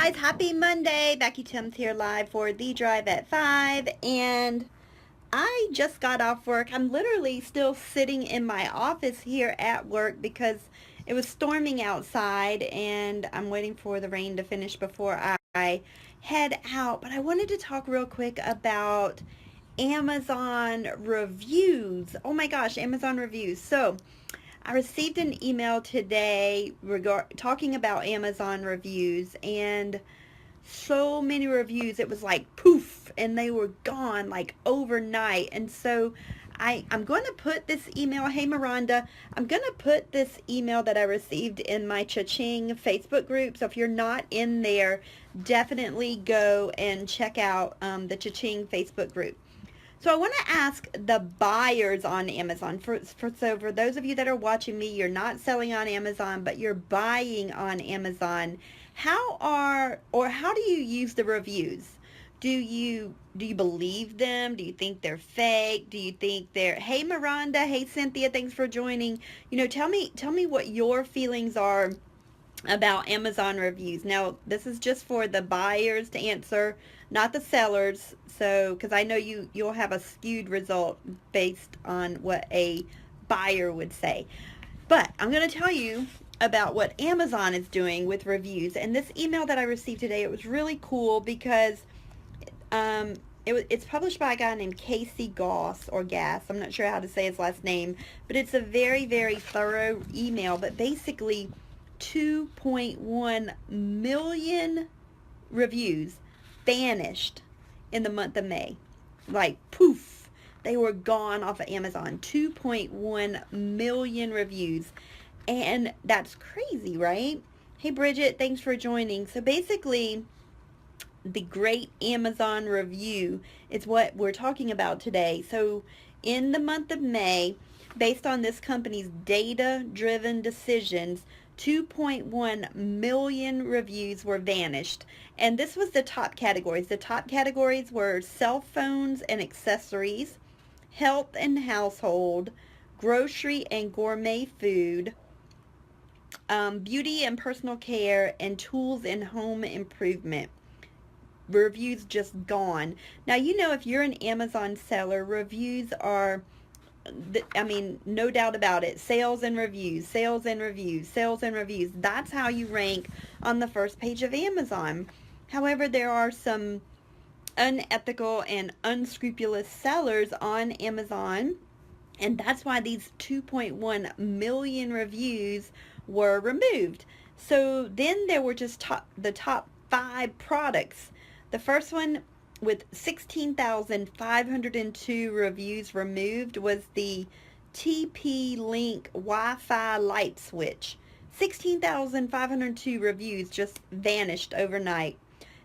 guys, happy Monday. Becky Thames here live for The Drive at 5, and I just got off work. I'm literally still sitting in my office here at work because it was storming outside and I'm waiting for the rain to finish before I head out. But I wanted to talk real quick about Amazon reviews. Oh my gosh, Amazon reviews. So, I received an email today talking about Amazon reviews, and so many reviews. It was like poof, and they were gone like overnight. And so I'm going to put this email. Hey Miranda, I'm going to put this email that I received in my Cha-Ching Facebook group. So if you're not in there, definitely go and check out the Cha-Ching Facebook group. So I want to ask the buyers on Amazon. So for those of you that are watching me, you're not selling on Amazon, but you're buying on Amazon. How do you use the reviews? Do you believe them? Do you think they're fake? Do you think they're, hey Miranda, hey Cynthia, thanks for joining. Tell me what your feelings are about Amazon reviews. Now, this is just for the buyers to answer, not the sellers. So, because I know you'll have a skewed result based on what a buyer would say. But I'm going to tell you about what Amazon is doing with reviews. And this email that I received today, it was really cool because it's published by a guy named Casey Goss or Gass. I'm not sure how to say his last name, but it's a very, very thorough email. But basically, 2.1 million reviews vanished in the month of May. Like poof, they were gone off of Amazon. 2.1 million reviews. And that's crazy, right? Hey Bridget, thanks for joining. So basically, the great Amazon review is what we're talking about today. So in the month of May, based on this company's data-driven decisions, 2.1 million reviews were vanished. And this was the top categories. The top categories were cell phones and accessories, health and household, grocery and gourmet food, beauty and personal care, and tools and home improvement. Reviews just gone. Now, if you're an Amazon seller, reviews are, no doubt about it. Sales and reviews, sales and reviews, sales and reviews. That's how you rank on the first page of Amazon. However, there are some unethical and unscrupulous sellers on Amazon, and that's why these 2.1 million reviews were removed. So then there were just the top 5 products. The first one with 16,502 reviews removed was the TP-Link Wi-Fi light switch. 16,502 reviews just vanished overnight.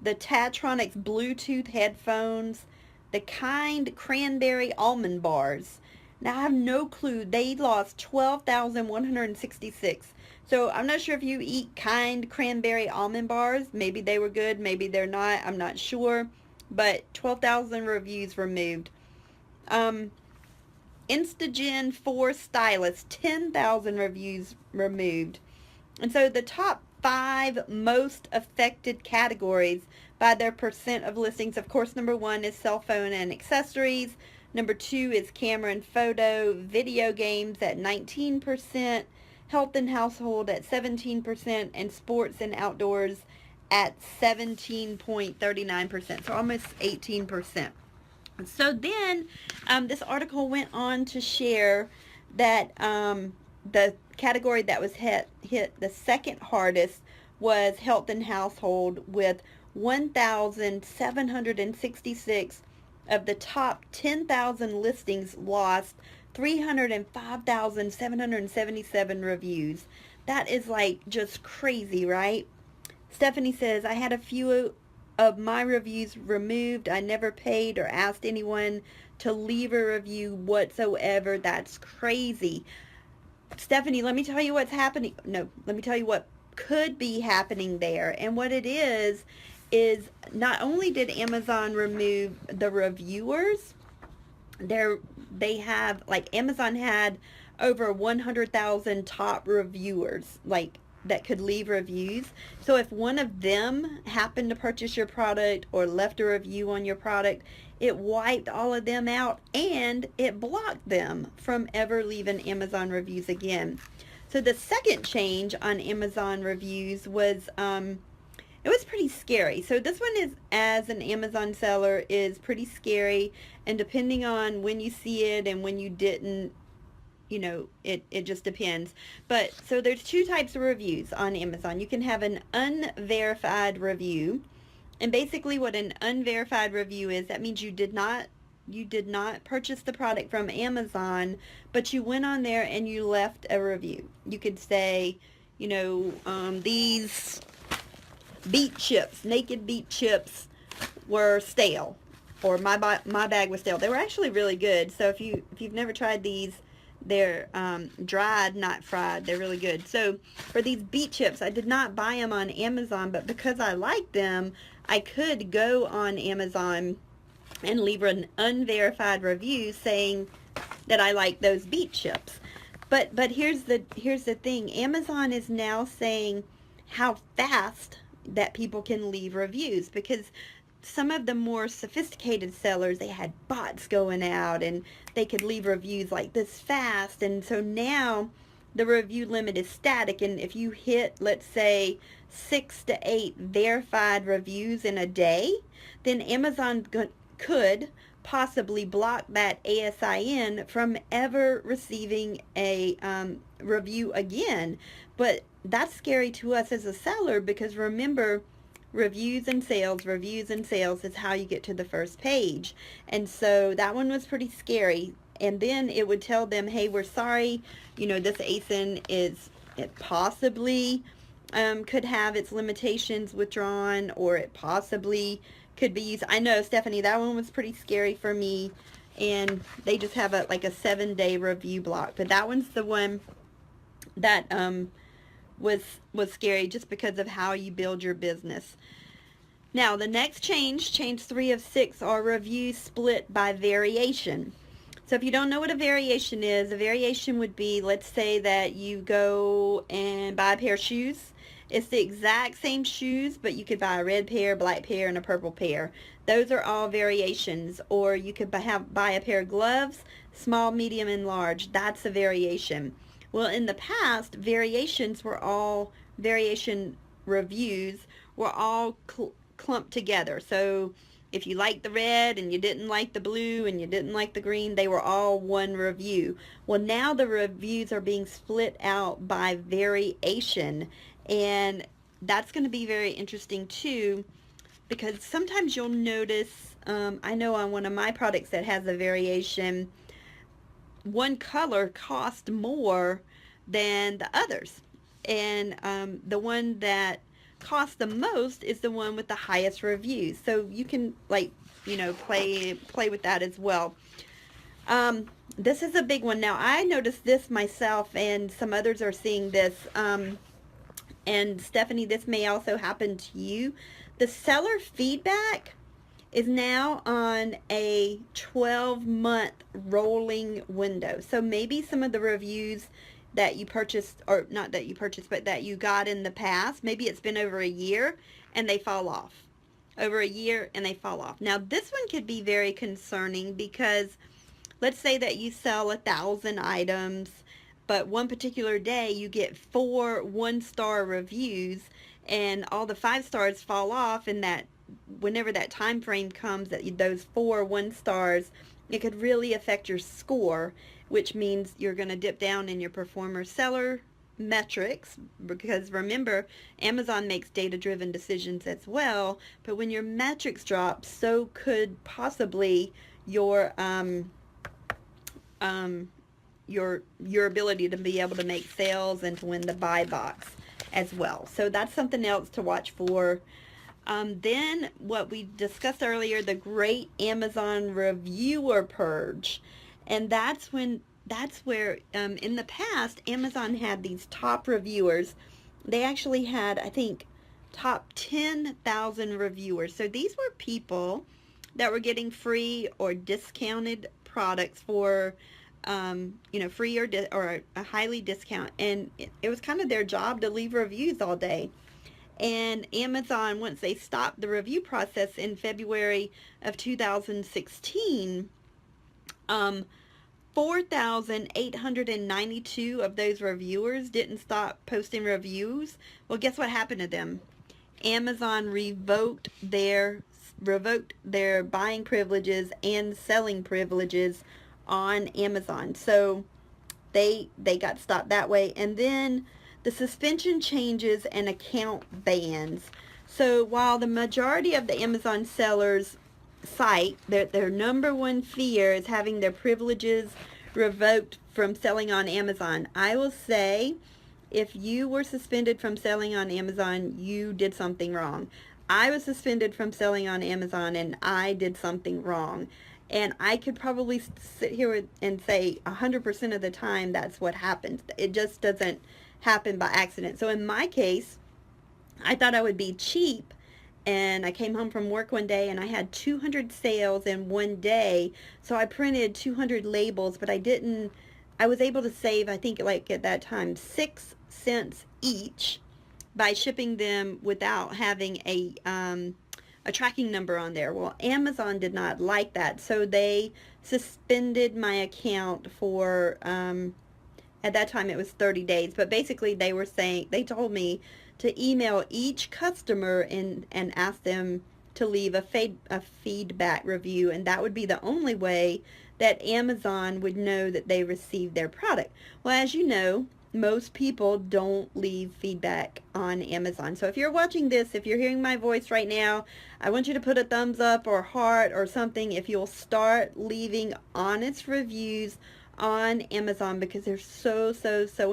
The Tatronics Bluetooth headphones, the Kind Cranberry Almond Bars. Now I have no clue. They lost 12,166. So I'm not sure if you eat Kind Cranberry Almond Bars. Maybe they were good, maybe they're not. I'm not sure. But 12,000 reviews removed. Instagen 4 Stylus, 10,000 reviews removed. And so the top 5 most affected categories by their percent of listings, of course, number 1 is cell phone and accessories. Number 2 is camera and photo, video games at 19%, health and household at 17%, and sports and outdoors at 17.39%, so almost 18%. So then this article went on to share that the category that was hit the second hardest was health and household, with 1,766 of the top 10,000 listings lost 305,777 reviews. That is like just crazy, right? Stephanie says, I had a few of my reviews removed. I never paid or asked anyone to leave a review whatsoever. That's crazy. Stephanie, let me tell you what's happening. No, let me tell you what could be happening there. And what it is not only did Amazon remove the reviewers, Amazon had over 100,000 top reviewers, like that could leave reviews. So if one of them happened to purchase your product or left a review on your product, it wiped all of them out and it blocked them from ever leaving Amazon reviews again. So the second change on Amazon reviews was it was pretty scary. So this one is, as an Amazon seller, is pretty scary, and depending on when you see it and when you didn't, it just depends. But so there's two types of reviews on Amazon. You can have an unverified review, and basically what an unverified review is, that means you did not purchase the product from Amazon, but you went on there and you left a review. You could say, these beet chips, naked beet chips, were stale, or my bag was stale. They were actually really good. So if you've never tried these, they're dried, not fried. They're really good. So for these beet chips, I did not buy them on Amazon, but because I like them, I could go on Amazon and leave an unverified review saying that I like those beet chips. But here's the thing. Amazon is now saying how fast that people can leave reviews, because some of the more sophisticated sellers, they had bots going out and they could leave reviews like this fast. And so now the review limit is static, and if you hit, let's say, 6 to 8 verified reviews in a day, then Amazon could possibly block that ASIN from ever receiving a review again. But that's scary to us as a seller, because remember, reviews and sales is how you get to the first page. And so that one was pretty scary. And then it would tell them, hey, we're sorry, this ASIN it possibly could have its limitations withdrawn, or it possibly could be used. I know, Stephanie, that one was pretty scary for me, and they just have a 7-day review block. But that one's the one that was scary, just because of how you build your business. Now the next change 3 of 6, are reviews split by variation. So if you don't know what a variation is, a variation would be, let's say that you go and buy a pair of shoes. It's the exact same shoes, but you could buy a red pair, black pair, and a purple pair. Those are all variations. Or you could buy a pair of gloves, small, medium, and large. That's a variation. Well, in the past, variation reviews were all clumped together. So if you liked the red and you didn't like the blue and you didn't like the green, they were all one review. Well, now the reviews are being split out by variation, and that's going to be very interesting too, because sometimes you'll notice, I know on one of my products that has a variation, one color cost more than the others, and the one that costs the most is the one with the highest reviews. So you can play with that as well. This is a big one. Now I noticed this myself, and some others are seeing this, and Stephanie, this may also happen to you. The seller feedback is now on a 12-month rolling window. So maybe some of the reviews that you purchased, or not that you purchased, but that you got in the past, maybe it's been over a year and they fall off. Over a year and they fall off. Now this one could be very concerning, because let's say that you sell 1,000 items, but one particular day you get 4 1-star reviews, and all the 5 stars fall off, and that whenever that time frame comes, that those 4 1-stars, it could really affect your score, which means you're going to dip down in your performer seller metrics, because remember, Amazon makes data-driven decisions as well. But when your metrics drop, so could possibly your ability to be able to make sales and to win the buy box as well. So that's something else to watch for. Then what we discussed earlier, the great Amazon reviewer purge. And that's where in the past, Amazon had these top reviewers. They actually had, I think, top 10,000 reviewers. So these were people that were getting free or discounted products for you know, free or a highly discount. And it was kind of their job to leave reviews all day. And Amazon, once they stopped the review process in February of 2016, 4,892 of those reviewers didn't stop posting reviews. Well, guess what happened to them? Amazon revoked their buying privileges and selling privileges on Amazon. So they got stopped that way. And then the suspension changes and account bans. So while the majority of the Amazon sellers cite their number one fear is having their privileges revoked from selling on Amazon, I will say if you were suspended from selling on Amazon, you did something wrong. I was suspended from selling on Amazon and I did something wrong. And I could probably sit here and say 100% of the time that's what happens. It just doesn't happen by accident. So in my case, I thought I would be cheap, and I came home from work one day and I had 200 sales in one day. So I printed 200 labels, but I was able to save, I think like at that time, 6 cents each by shipping them without having a tracking number on there. Well, Amazon did not like that, so they suspended my account for at that time it was 30 days, but basically they told me to email each customer and ask them to leave a feedback review, and that would be the only way that Amazon would know that they received their product. Well, as you know, most people don't leave feedback on Amazon. So if you're watching this, if you're hearing my voice right now, I want you to put a thumbs up or heart or something if you'll start leaving honest reviews on Amazon, because they're so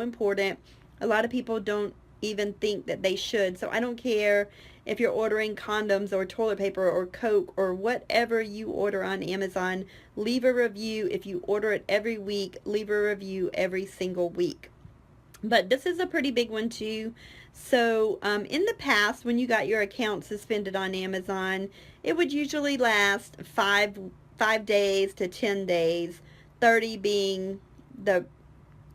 important. A lot of people don't even think that they should. So I don't care if you're ordering condoms or toilet paper or Coke or whatever you order on Amazon, leave a review. If you order it every week, leave a review every single week. But this is a pretty big one too. So in the past, when you got your account suspended on Amazon, it would usually last 5 days to 10 days, 30 being the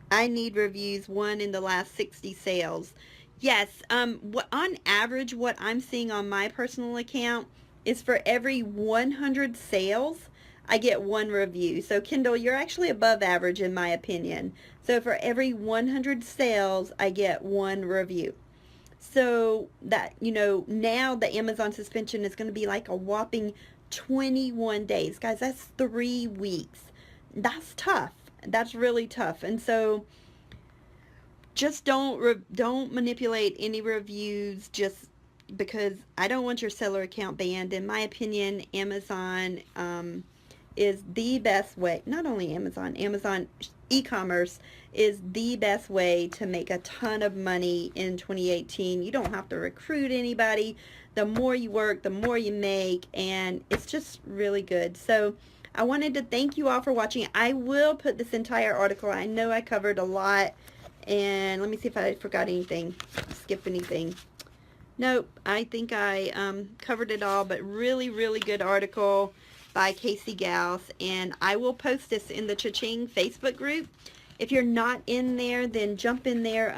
I need reviews, 1 in the last 60 sales. Yes, on average, what I'm seeing on my personal account is for every 100 sales, I get 1 review. So Kendall, you're actually above average in my opinion. So for every 100 sales, I get 1 review. So that, you know, now the Amazon suspension is going to be like a whopping 21 days. Guys, that's 3 weeks. That's tough. That's really tough. And so just don't manipulate any reviews just because I don't want your seller account banned. In my opinion, Amazon is the best way. Not only Amazon e-commerce is the best way to make a ton of money in 2018. You don't have to recruit anybody. The more you work, the more you make, and it's just really good. So I wanted to thank you all for watching. I will put this entire article. I know I covered a lot, and let me see if I forgot anything, skip anything. Nope, I think I covered it all, but really good article by Casey Gauss, and I will post this in the Cha-Ching Facebook group. If you're not in there, then jump in there.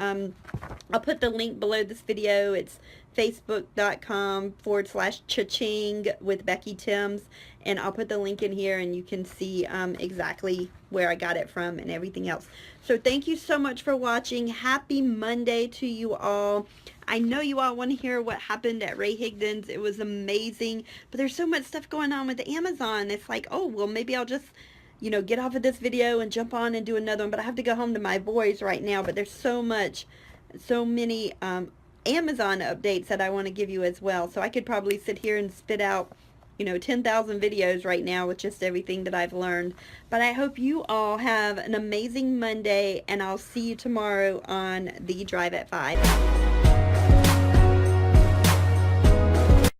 I'll put the link below this video. It's facebook.com/Cha-Ching with Becky Thames, and I'll put the link in here and you can see exactly where I got it from and everything else. So thank you so much for watching. Happy Monday to you all. I know you all want to hear what happened at Ray Higdon's. It was amazing, but there's so much stuff going on with Amazon. It's like, oh, well, maybe I'll just, you know, get off of this video and jump on and do another one, but I have to go home to my boys right now. But there's so many Amazon updates that I want to give you as well. So I could probably sit here and spit out, you know, 10,000 videos right now with just everything that I've learned. But I hope you all have an amazing Monday, and I'll see you tomorrow on The Drive at 5.